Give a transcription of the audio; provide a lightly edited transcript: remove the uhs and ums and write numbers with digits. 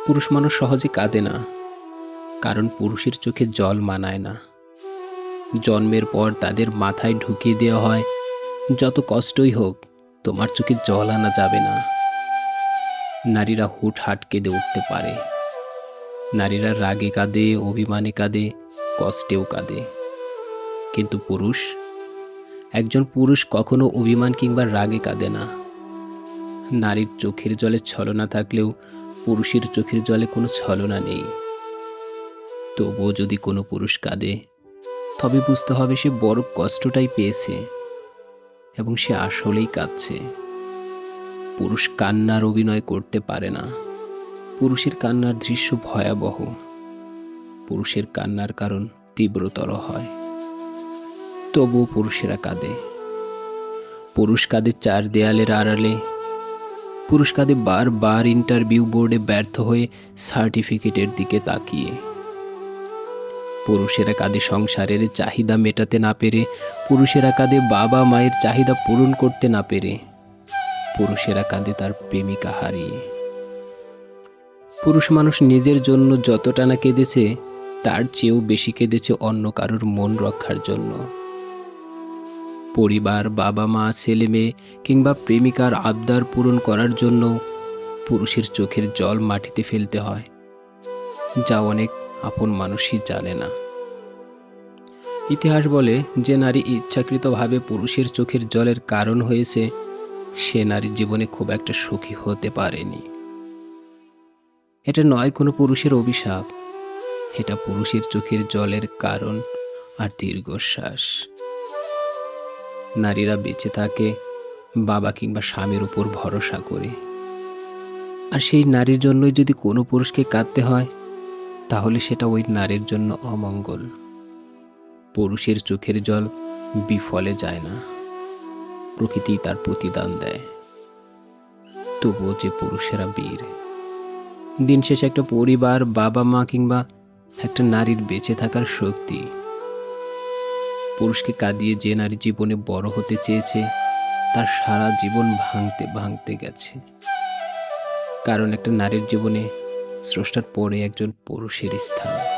পুরুষ মানুষ সহজে কাঁদে না, কারণ পুরুষের চোখে জল মানায় না। জন্মের পর তাদের মাথায় ঢুকিয়ে দেওয়া হয়, যত কষ্টই হোক তোমার চোখে জল আনা যাবে না। নারীরা হুটহাট কেঁদে উঠতে পারে। নারীরা রাগে কাঁদে, অভিমানে কাঁদে, কষ্টেও কাঁদে। কিন্তু একজন পুরুষ কখনো অভিমান কিংবা রাগে কাঁদে না। নারীর চোখের জলে ছলনা থাকলেও পুরুষের চোখের জলে কোনো ছলনা নেই। তবুও যদি কোনো পুরুষ কাঁদে, তবে বুঝতে হবে সে বড় কষ্টটাই পেয়েছে এবং সে আসলেই কাঁদছে। পুরুষ কান্নার অভিনয় করতে পারে না। পুরুষের কান্নার দৃশ্য ভয়াবহ। পুরুষের কান্নার কারণ তীব্রতর হয়। তবুও পুরুষেরা কাঁদে। পুরুষ কাঁদে চার দেয়ালের আড়ালে। পুরুষ কাঁদে বারবার ইন্টারভিউ বোর্ডে ব্যর্থ হয়ে সার্টিফিকেটের দিকে তাকিয়ে। পুরুষেরা কাঁদে সংসারের চাহিদা মেটাতে না পেরে। পুরুষেরা কাঁদে বাবা মায়ের চাহিদা পূরণ করতে না পেরে। পুরুষেরা কাঁদে তার প্রেমিকা হারিয়ে। পুরুষ মানুষ নিজের জন্য যতটা না কেঁদেছে, তার চেয়েও বেশি কেঁদেছে অন্য কারোর মন রক্ষার জন্য। পরিবার, বাবা মা, ছেলে মেয়ে কিংবা প্রেমিকার আবদার পূরণ করার জন্য পুরুষের চোখের জল মাটিতে ফেলতে হয়, যা অনেক আপন মানুষই জানে না। ইতিহাস বলে, যে নারী ইচ্ছাকৃতভাবে পুরুষের চোখের জলের কারণ হয়েছে, সে নারীর জীবনে খুব একটা সুখী হতে পারেনি। এটা নয় কোনো পুরুষের অভিশাপ, এটা পুরুষের চোখের জলের কারণ আর দীর্ঘশ্বাস। নারীরা বেঁচে থাকে বাবা কিংবা স্বামীর উপর ভরসা করে। আর সেই নারীর জন্যই যদি কোনো পুরুষকে কাঁদতে হয়, তাহলে সেটা ওই নারীর জন্য অমঙ্গল। পুরুষের চোখের জল বিফলে যায় না, প্রকৃতি তার প্রতিদান দেয়। তবুও যে পুরুষেরা বীর, দিন শেষে একটা পরিবার, বাবা মা কিংবা একটা নারীর বেঁচে থাকার শক্তি। পুরুষকে কাঁদিয়ে যে নারী জীবনে বড় হতে চেয়েছে, তার সারা জীবন ভাঙতে ভাঙতে গেছে। কারণ একটা নারীর জীবনে স্রষ্টার পরে একজন পুরুষের স্থান।